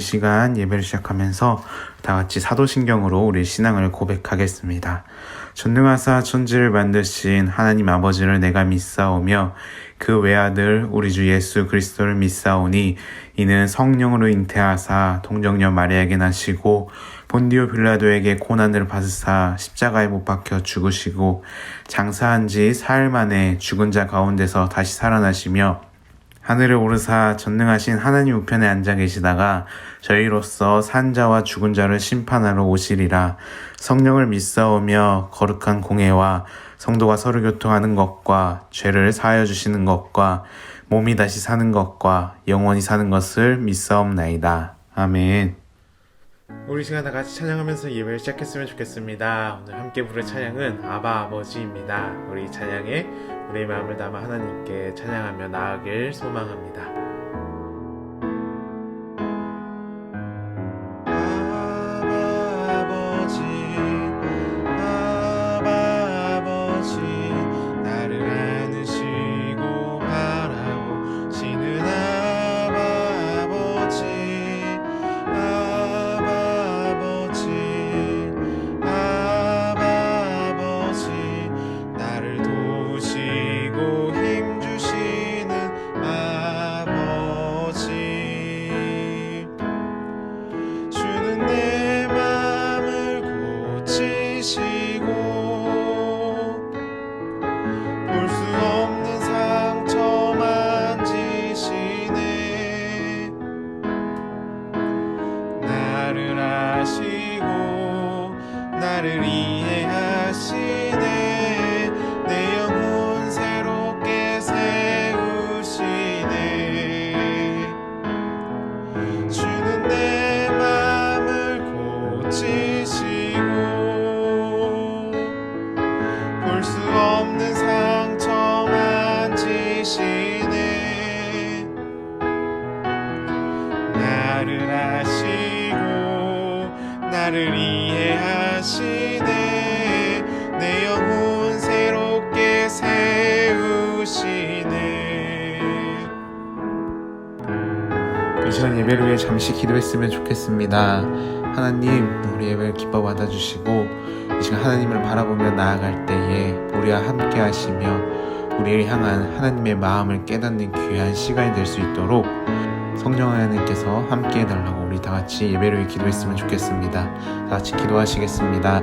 시간 예배를 시작하면서 다 같이 사도신경으로 우리 신앙을 고백하겠습니다. 전능하사 천지를 만드신 하나님 아버지를 내가 믿사오며 그 외아들 우리 주 예수 그리스도를 믿사오니 이는 성령으로 잉태하사 동정녀 마리아에게 나시고 본디오 빌라도에게 고난을 받으사 십자가에 못 박혀 죽으시고 장사한 지 사흘 만에 죽은 자 가운데서 다시 살아나시며 하늘에 오르사 전능하신 하나님 우편에 앉아 계시다가 저희로서 산 자와 죽은 자를 심판하러 오시리라. 성령을 믿사오며 거룩한 공회와 성도가 서로 교통하는 것과 죄를 사하여 주시는 것과 몸이 다시 사는 것과 영원히 사는 것을 믿사옵나이다. 아멘. 우리 시간 다 같이 찬양하면서 예배를 시작했으면 좋겠습니다. 오늘 함께 부를 찬양은 아바 아버지입니다. 우리 이 찬양에 우리의 마음을 담아 하나님께 찬양하며 나아가길 소망합니다. 나를 이해하시네. 내 영혼 새롭게 세우시네. 주는 내 맘을 고치시고 볼 수 없는 상처 만지시네. 나를 아시고 나를 이해하시네. 내 영혼 새롭게 세우시네. 이 시간 예배를 위해 잠시 기도했으면 좋겠습니다. 하나님, 우리 예배를 기뻐 받아주시고 이 시간 하나님을 바라보며 나아갈 때에 우리와 함께 하시며 우리를 향한 하나님의 마음을 깨닫는 귀한 시간이 될 수 있도록 성령 하나님께서 함께 해달라고 우리 다 같이 예배를 위해 기도했으면 좋겠습니다. 다 같이 기도하시겠습니다.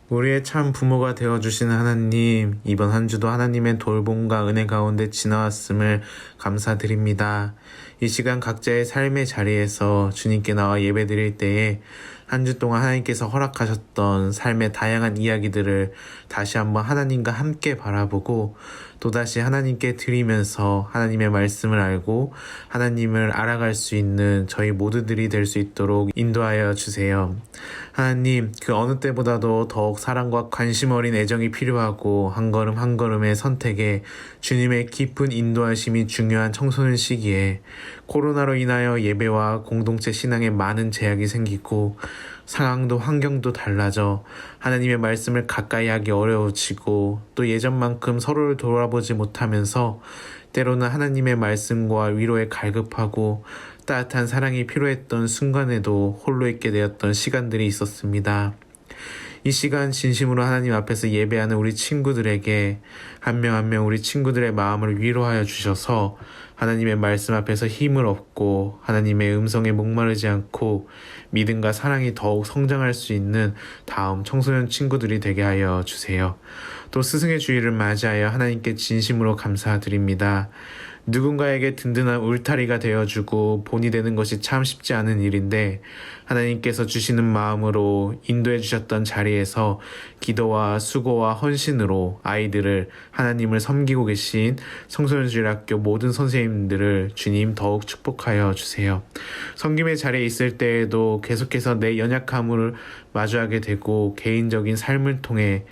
우리의 참 부모가 되어주시는 하나님, 이번 한 주도 하나님의 돌봄과 은혜 가운데 지나왔음을 감사드립니다. 이 시간 각자의 삶의 자리에서 주님께 나와 예배드릴 때에 한 주 동안 하나님께서 허락하셨던 삶의 다양한 이야기들을 다시 한번 하나님과 함께 바라보고 또다시 하나님께 드리면서 하나님의 말씀을 알고 하나님을 알아갈 수 있는 저희 모두들이 될 수 있도록 인도하여 주세요. 하나님, 그 어느 때보다도 더욱 사랑과 관심 어린 애정이 필요하고 한 걸음 한 걸음의 선택에 주님의 깊은 인도하심이 중요한 청소년 시기에 코로나로 인하여 예배와 공동체 신앙에 많은 제약이 생기고 상황도 환경도 달라져 하나님의 말씀을 가까이 하기 어려워지고 또 예전만큼 서로를 돌아보지 못하면서 때로는 하나님의 말씀과 위로에 갈급하고 따뜻한 사랑이 필요했던 순간에도 홀로 있게 되었던 시간들이 있었습니다. 이 시간 진심으로 하나님 앞에서 예배하는 우리 친구들에게 한 명 한 명 우리 친구들의 마음을 위로하여 주셔서 하나님의 말씀 앞에서 힘을 얻고 하나님의 음성에 목마르지 않고 믿음과 사랑이 더욱 성장할 수 있는 다음 청소년 친구들이 되게 하여 주세요. 또 스승의 주일을 맞이하여 하나님께 진심으로 감사드립니다. 누군가에게 든든한 울타리가 되어주고 본이 되는 것이 참 쉽지 않은 일인데 하나님께서 주시는 마음으로 인도해 주셨던 자리에서 기도와 수고와 헌신으로 아이들을 하나님을 섬기고 계신 청소년주일학교 모든 선생님들을 주님 더욱 축복하여 주세요. 섬김의 자리에 있을 때에도 계속해서 내 연약함을 마주하게 되고 개인적인 삶을 통해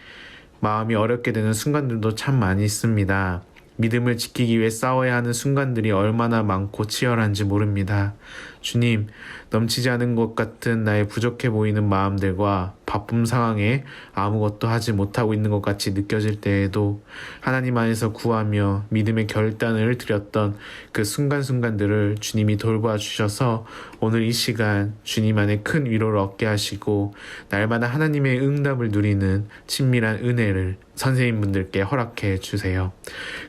마음이 어렵게 되는 순간들도 참 많이 있습니다. 믿음을 지키기 위해 싸워야 하는 순간들이 얼마나 많고 치열한지 모릅니다. 주님, 넘치지 않은 것 같은 나의 부족해 보이는 마음들과 바쁨 상황에 아무것도 하지 못하고 있는 것 같이 느껴질 때에도 하나님 안에서 구하며 믿음의 결단을 드렸던 그 순간순간들을 주님이 돌봐 주셔서 오늘 이 시간 주님 안에 큰 위로를 얻게 하시고 날마다 하나님의 응답을 누리는 친밀한 은혜를 선생님분들께 허락해 주세요.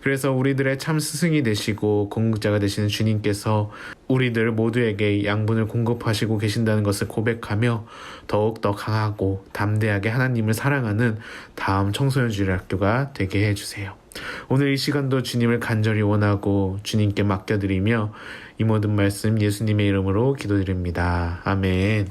그래서 우리들의 참 스승이 되시고 공급자가 되시는 주님께서 우리들 모두에게 양분을 공급하시고 계신다는 것을 고백하며 더욱더 강하고 담대하게 하나님을 사랑하는 다음 청소년 주일학교가 되게 해주세요. 오늘 이 시간도 주님을 간절히 원하고 주님께 맡겨드리며 이 모든 말씀 예수님의 이름으로 기도드립니다. 아멘.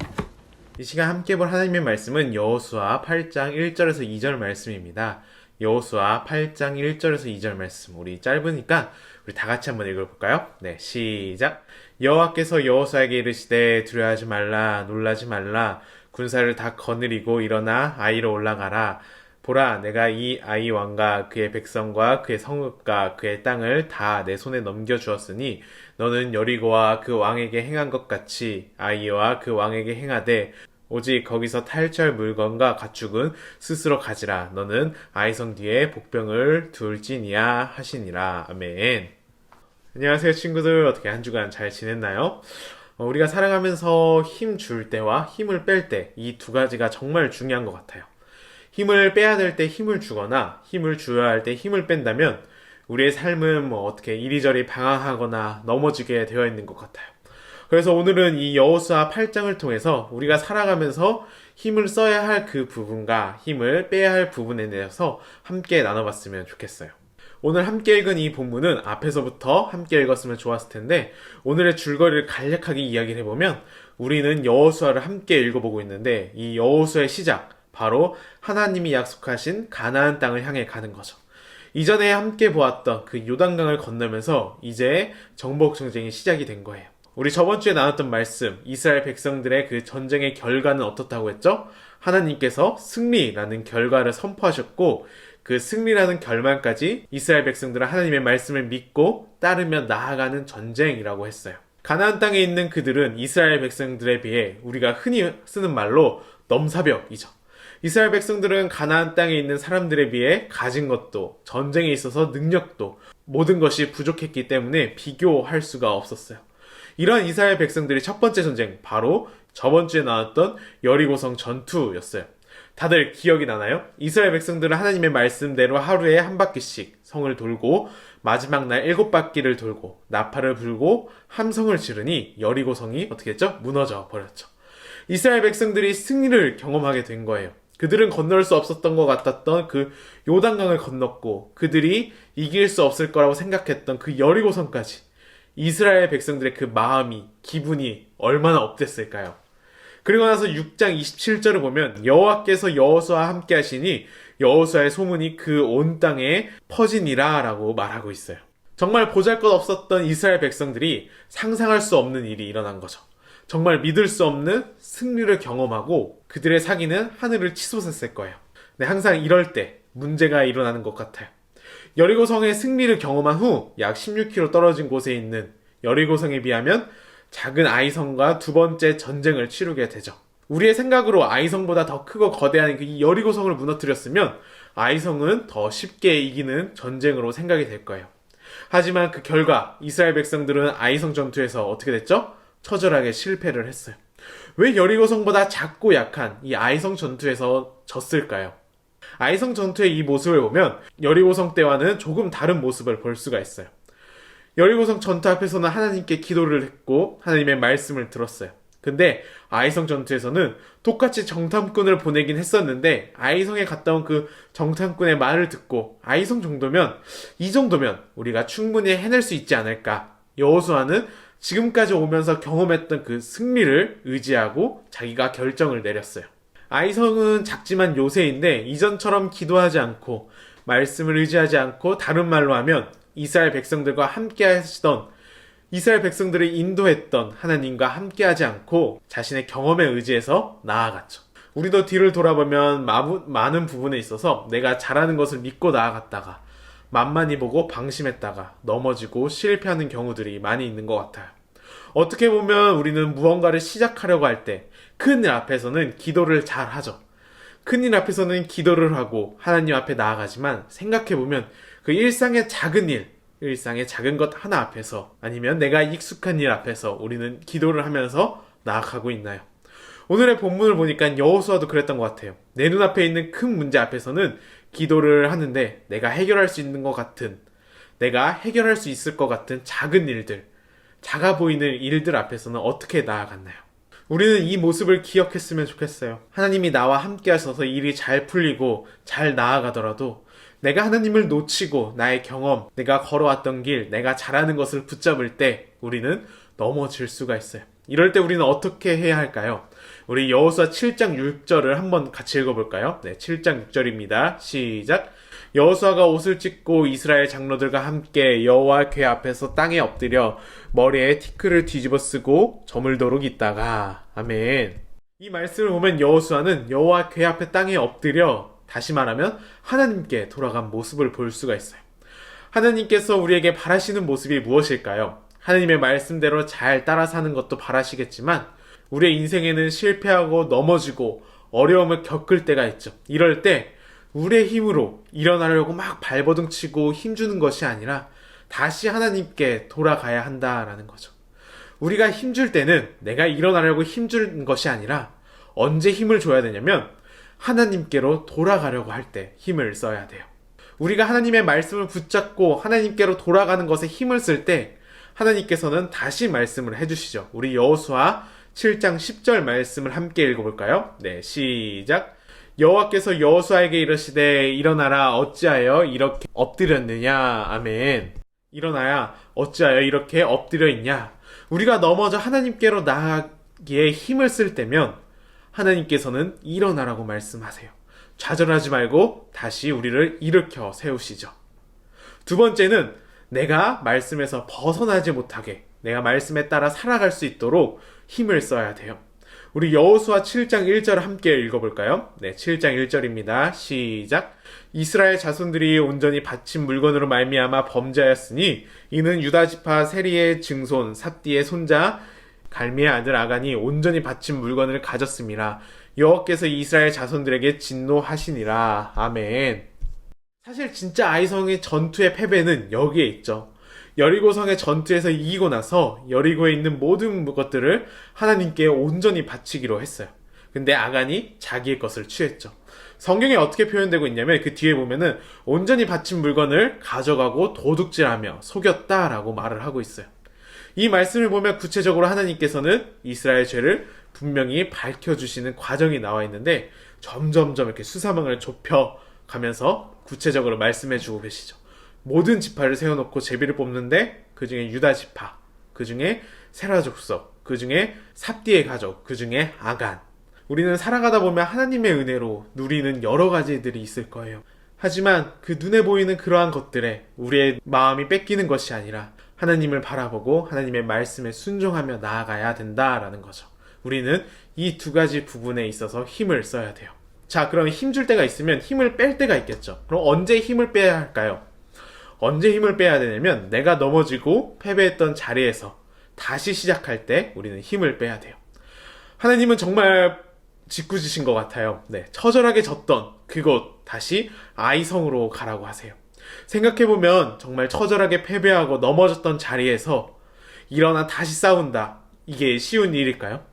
이 시간 함께 볼 하나님의 말씀은 여호수아 8장 1절에서 2절 말씀입니다. 여호수아 8장 1절에서 2절 말씀, 우리 짧으니까 우리 다 같이 한번 읽어볼까요? 네, 시작. 여호와께서 여호수아에게 이르시되 두려워하지 말라, 놀라지 말라. 군사를 다 거느리고 일어나 아이로 올라가라. 보라, 내가 이 아이 왕과 그의 백성과 그의 성읍과 그의 땅을 다 내 손에 넘겨주었으니 너는 여리고와 그 왕에게 행한 것 같이 아이와 그 왕에게 행하되 오직 거기서 탈취할 물건과 가축은 스스로 가지라. 너는 아이성 뒤에 복병을 둘지니야 하시니라. 아멘. 안녕하세요 친구들, 어떻게 한 주간 잘 지냈나요? 우리가 살아가면서 힘 줄 때와 힘을 뺄 때 이 두 가지가 정말 중요한 것 같아요. 힘을 빼야 될 때 힘을 주거나 힘을 줘야 할 때 힘을 뺀다면 우리의 삶은 어떻게 이리저리 방황하거나 넘어지게 되어 있는 것 같아요. 그래서 오늘은 이 여호수아 8장을 통해서 우리가 살아가면서 힘을 써야 할 그 부분과 힘을 빼야 할 부분에 대해서 함께 나눠봤으면 좋겠어요. 오늘 함께 읽은 이 본문은 앞에서부터 함께 읽었으면 좋았을 텐데 오늘의 줄거리를 간략하게 이야기를 해보면 우리는 여호수아를 함께 읽어보고 있는데 이 여호수아의 시작, 바로 하나님이 약속하신 가나안 땅을 향해 가는 거죠. 이전에 함께 보았던 그 요단강을 건너면서 이제 정복 전쟁이 시작이 된 거예요. 우리 저번 주에 나눴던 말씀, 이스라엘 백성들의 그 전쟁의 결과는 어떻다고 했죠? 하나님께서 승리라는 결과를 선포하셨고 그 승리라는 결말까지 이스라엘 백성들은 하나님의 말씀을 믿고 따르며 나아가는 전쟁이라고 했어요. 가나안 땅에 있는 그들은 이스라엘 백성들에 비해 우리가 흔히 쓰는 말로 넘사벽이죠. 이스라엘 백성들은 가나안 땅에 있는 사람들에 비해 가진 것도, 전쟁에 있어서 능력도 모든 것이 부족했기 때문에 비교할 수가 없었어요. 이러한 이스라엘 백성들의 첫 번째 전쟁, 바로 저번 주에 나왔던 여리고성 전투였어요. 다들 기억이 나나요? 이스라엘 백성들은 하나님의 말씀대로 하루에 한 바퀴씩 성을 돌고 마지막 날 7바퀴를 돌고 나팔을 불고 함성을 지르니 여리고성이 어떻게 했죠? 무너져 버렸죠. 이스라엘 백성들이 승리를 경험하게 된 거예요. 그들은 건널 수 없었던 것 같았던 그 요단강을 건넜고 그들이 이길 수 없을 거라고 생각했던 그 여리고성까지 이스라엘 백성들의 그 마음이, 기분이 얼마나 업됐을까요? 그리고 나서 6장 27절을 보면 여호와께서 여호수아와 함께 하시니 여호수아의 소문이 그 온 땅에 퍼지니라 라고 말하고 있어요. 정말 보잘것없었던 이스라엘 백성들이 상상할 수 없는 일이 일어난 거죠. 정말 믿을 수 없는 승리를 경험하고 그들의 사기는 하늘을 치솟았을 거예요. 근데 항상 이럴 때 문제가 일어나는 것 같아요. 여리고성의 승리를 경험한 후 약 16km 떨어진 곳에 있는 여리고성에 비하면 작은 아이성과 두 번째 전쟁을 치르게 되죠. 우리의 생각으로 아이성보다 더 크고 거대한 이 여리고성을 무너뜨렸으면 아이성은 더 쉽게 이기는 전쟁으로 생각이 될 거예요. 하지만 그 결과 이스라엘 백성들은 아이성 전투에서 어떻게 됐죠? 처절하게 실패를 했어요. 왜 여리고성보다 작고 약한 이 아이성 전투에서 졌을까요? 아이성 전투의 이 모습을 보면 여리고성 때와는 조금 다른 모습을 볼 수가 있어요. 여리고성 전투 앞에서는 하나님께 기도를 했고 하나님의 말씀을 들었어요. 근데 아이성 전투에서는 똑같이 정탐꾼을 보내긴 했었는데 아이성에 갔다 온 그 정탐꾼의 말을 듣고 아이성 정도면, 이 정도면 우리가 충분히 해낼 수 있지 않을까. 여호수아는 지금까지 오면서 경험했던 그 승리를 의지하고 자기가 결정을 내렸어요. 아이성은 작지만 요새인데 이전처럼 기도하지 않고 말씀을 의지하지 않고 다른 말로 하면 이스라엘 백성들과 함께 하시던, 이스라엘 백성들을 인도했던 하나님과 함께 하지 않고 자신의 경험에 의지해서 나아갔죠. 우리도 뒤를 돌아보면 많은 부분에 있어서 내가 잘하는 것을 믿고 나아갔다가 만만히 보고 방심했다가 넘어지고 실패하는 경우들이 많이 있는 것 같아요. 어떻게 보면 우리는 무언가를 시작하려고 할 때 큰일 앞에서는 기도를 잘 하죠. 큰일 앞에서는 기도를 하고 하나님 앞에 나아가지만 생각해보면 그 일상의 작은 일, 일상의 작은 것 하나 앞에서 아니면 내가 익숙한 일 앞에서 우리는 기도를 하면서 나아가고 있나요? 오늘의 본문을 보니까 여호수아도 그랬던 것 같아요. 내 눈앞에 있는 큰 문제 앞에서는 기도를 하는데 내가 해결할 수 있는 것 같은, 내가 해결할 수 있을 것 같은 작은 일들, 작아 보이는 일들 앞에서는 어떻게 나아갔나요? 우리는 이 모습을 기억했으면 좋겠어요. 하나님이 나와 함께 하셔서 일이 잘 풀리고 잘 나아가더라도 내가 하나님을 놓치고 나의 경험, 내가 걸어왔던 길, 내가 잘하는 것을 붙잡을 때 우리는 넘어질 수가 있어요. 이럴 때 우리는 어떻게 해야 할까요? 우리 여호수아 7장 6절을 한번 같이 읽어볼까요? 네, 7장 6절입니다. 시작! 여호수아가 옷을 찢고 이스라엘 장로들과 함께 여호와 궤 앞에서 땅에 엎드려 머리에 티끌을 뒤집어 쓰고 저물도록 있다가. 아멘. 이 말씀을 보면 여호수아는 여호와 궤 앞에 땅에 엎드려, 다시 말하면 하나님께 돌아간 모습을 볼 수가 있어요. 하나님께서 우리에게 바라시는 모습이 무엇일까요? 하나님의 말씀대로 잘 따라 사는 것도 바라시겠지만 우리의 인생에는 실패하고 넘어지고 어려움을 겪을 때가 있죠. 이럴 때 우리의 힘으로 일어나려고 막 발버둥 치고 힘주는 것이 아니라 다시 하나님께 돌아가야 한다라는 거죠. 우리가 힘줄 때는 내가 일어나려고 힘주는 것이 아니라 언제 힘을 줘야 되냐면 하나님께로 돌아가려고 할 때 힘을 써야 돼요. 우리가 하나님의 말씀을 붙잡고 하나님께로 돌아가는 것에 힘을 쓸 때 하나님께서는 다시 말씀을 해주시죠. 우리 여호수아 7장 10절 말씀을 함께 읽어볼까요? 네, 시작! 여호와께서 여호수아에게 이르시되 일어나라 어찌하여 이렇게 엎드렸느냐. 아멘. 일어나야 어찌하여 이렇게 엎드려 있냐. 우리가 넘어져 하나님께로 나아가기에 힘을 쓸 때면 하나님께서는 일어나라고 말씀하세요. 좌절하지 말고 다시 우리를 일으켜 세우시죠. 두 번째는 내가 말씀에서 벗어나지 못하게, 내가 말씀에 따라 살아갈 수 있도록 힘을 써야 돼요. 우리 여호수아 7장 1절 함께 읽어볼까요? 네, 7장 1절입니다. 시작! 이스라엘 자손들이 온전히 바친 물건으로 말미암아 범죄하였으니 이는 유다 지파 세리의 증손 삽디의 손자 갈미의 아들 아간이 온전히 바친 물건을 가졌음이라. 여호와께서 이스라엘 자손들에게 진노하시니라. 아멘. 사실 진짜 아이성의 전투의 패배는 여기에 있죠. 여리고성의 전투에서 이기고 나서 여리고에 있는 모든 것들을 하나님께 온전히 바치기로 했어요. 근데 아간이 자기의 것을 취했죠. 성경에 어떻게 표현되고 있냐면 그 뒤에 보면은 온전히 바친 물건을 가져가고 도둑질하며 속였다라고 말을 하고 있어요. 이 말씀을 보면 구체적으로 하나님께서는 이스라엘 죄를 분명히 밝혀주시는 과정이 나와 있는데 점점점 이렇게 수사망을 좁혀가면서 구체적으로 말씀해주고 계시죠. 모든 지파를 세워놓고 제비를 뽑는데 그 중에 유다 지파, 그 중에 세라 족속, 그 중에 삽디의 가족, 그 중에 아간. 우리는 살아가다 보면 하나님의 은혜로 누리는 여러 가지들이 있을 거예요. 하지만 그 눈에 보이는 그러한 것들에 우리의 마음이 뺏기는 것이 아니라 하나님을 바라보고 하나님의 말씀에 순종하며 나아가야 된다라는 거죠. 우리는 이 두 가지 부분에 있어서 힘을 써야 돼요. 자, 그럼 힘줄 때가 있으면 힘을 뺄 때가 있겠죠. 그럼 언제 힘을 빼야 할까요? 언제 힘을 빼야 되냐면 내가 넘어지고 패배했던 자리에서 다시 시작할 때 우리는 힘을 빼야 돼요. 하나님은 정말 짓궂으신 것 같아요. 네, 처절하게 졌던 그곳 다시 아이성으로 가라고 하세요. 생각해보면 정말 처절하게 패배하고 넘어졌던 자리에서 일어나 다시 싸운다. 이게 쉬운 일일까요?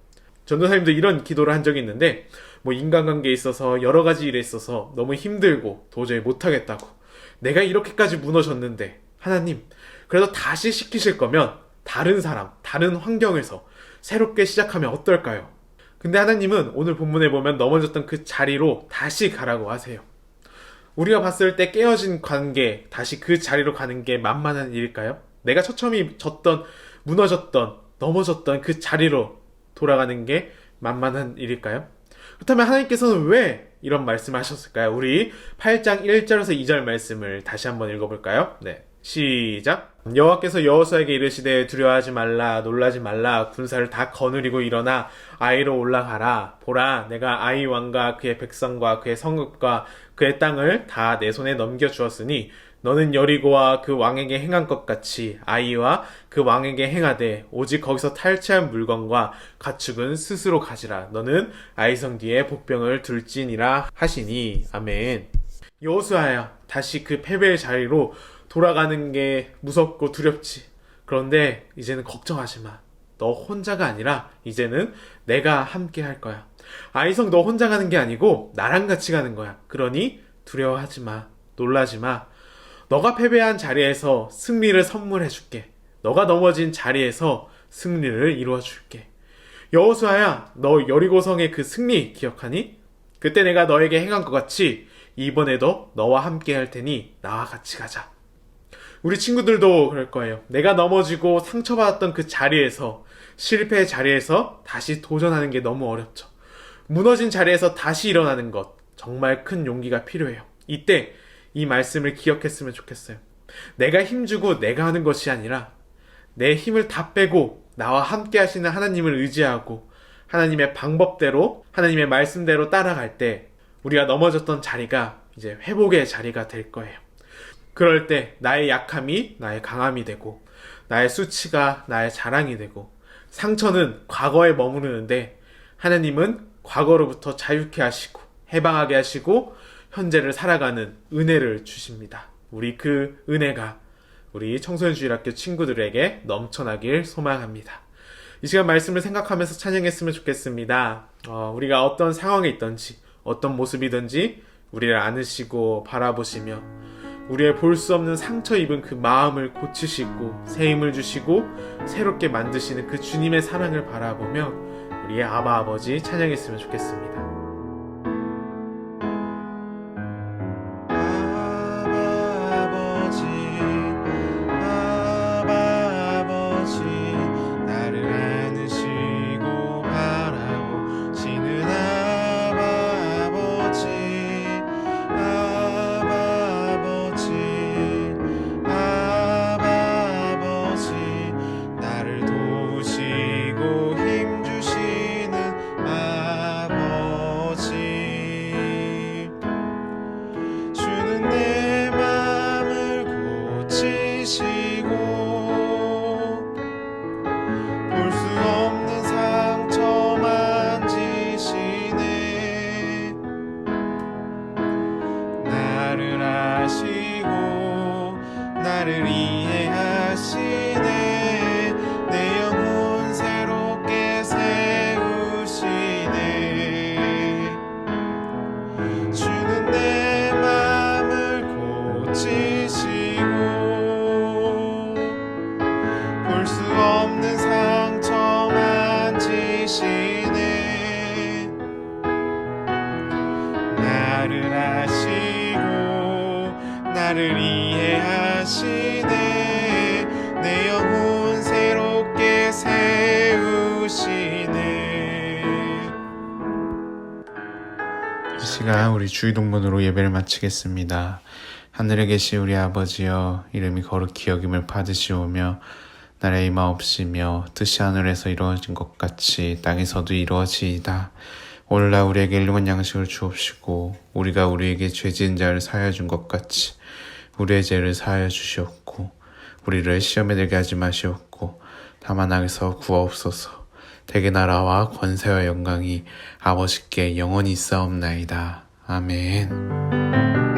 전도사님도 이런 기도를 한 적이 있는데 인간관계에 있어서 여러 가지 일에 있어서 너무 힘들고 도저히 못하겠다고, 내가 이렇게까지 무너졌는데 하나님 그래도 다시 시키실 거면 다른 사람, 다른 환경에서 새롭게 시작하면 어떨까요? 근데 하나님은 오늘 본문에 보면 넘어졌던 그 자리로 다시 가라고 하세요. 우리가 봤을 때 깨어진 관계, 다시 그 자리로 가는 게 만만한 일일까요? 내가 처참히 졌던, 무너졌던, 넘어졌던 그 자리로 돌아가는 게 만만한 일일까요? 그렇다면 하나님께서는 왜 이런 말씀을 하셨을까요? 우리 8장 1절에서 2절 말씀을 다시 한번 읽어볼까요? 네, 시작! 여호와께서 여호수아에게 이르시되 두려워하지 말라, 놀라지 말라, 군사를 다 거느리고 일어나 아이로 올라가라. 보라, 내가 아이 왕과 그의 백성과 그의 성읍과 그의 땅을 다 내 손에 넘겨주었으니 너는 여리고와 그 왕에게 행한 것 같이 아이와 그 왕에게 행하되 오직 거기서 탈취한 물건과 가축은 스스로 가지라. 너는 아이성 뒤에 복병을 둘지니라 하시니. 아멘. 여호수아야, 다시 그 패배의 자리로 돌아가는 게 무섭고 두렵지. 그런데 이제는 걱정하지 마. 너 혼자가 아니라 이제는 내가 함께 할 거야. 아이성, 너 혼자 가는 게 아니고 나랑 같이 가는 거야. 그러니 두려워하지 마. 놀라지 마. 너가 패배한 자리에서 승리를 선물해 줄게. 너가 넘어진 자리에서 승리를 이루어 줄게. 여호수아야, 너 여리고성의 그 승리 기억하니? 그때 내가 너에게 행한 것 같이 이번에도 너와 함께 할 테니 나와 같이 가자. 우리 친구들도 그럴 거예요. 내가 넘어지고 상처받았던 그 자리에서, 실패의 자리에서 다시 도전하는 게 너무 어렵죠. 무너진 자리에서 다시 일어나는 것, 정말 큰 용기가 필요해요. 이때 이 말씀을 기억했으면 좋겠어요. 내가 힘주고 내가 하는 것이 아니라 내 힘을 다 빼고 나와 함께 하시는 하나님을 의지하고 하나님의 방법대로, 하나님의 말씀대로 따라갈 때 우리가 넘어졌던 자리가 이제 회복의 자리가 될 거예요. 그럴 때 나의 약함이 나의 강함이 되고, 나의 수치가 나의 자랑이 되고, 상처는 과거에 머무르는데 하나님은 과거로부터 자유케 하시고 해방하게 하시고 현재를 살아가는 은혜를 주십니다. 우리 그 은혜가 우리 청소년주일학교 친구들에게 넘쳐나길 소망합니다. 이 시간 말씀을 생각하면서 찬양했으면 좋겠습니다. 우리가 어떤 상황에 있든지 어떤 모습이든지 우리를 안으시고 바라보시며 우리의 볼 수 없는 상처 입은 그 마음을 고치시고 새 힘을 주시고 새롭게 만드시는 그 주님의 사랑을 바라보며 우리의 아바 아버지 찬양했으면 좋겠습니다. 나를 이해하시네. 내 영혼 새롭게 세우시네. 주는 내 맘을 고치시고 볼 수 없는 상처 만지시네. 나를 아시고 나를 이해하시네. 내 영혼 새롭게 세우시네. 이 시간 우리 주의동문으로 예배를 마치겠습니다. 하늘에 계신 우리 아버지여, 이름이 거룩히 여김을 받으시오며 나라의 임하옵시며 뜻이 하늘에서 이루어진 것 같이 땅에서도 이루어지이다. 오늘날 우리에게 일용할 양식을 주옵시고 우리가 우리에게 죄 지은 자를 사하여 준 것 같이 우리의 죄를 사하여 주시옵고 우리를 시험에 들게 하지 마시옵고 다만 악에서 구하옵소서. 대개 나라와 권세와 영광이 아버지께 영원히 있사옵나이다. 아멘.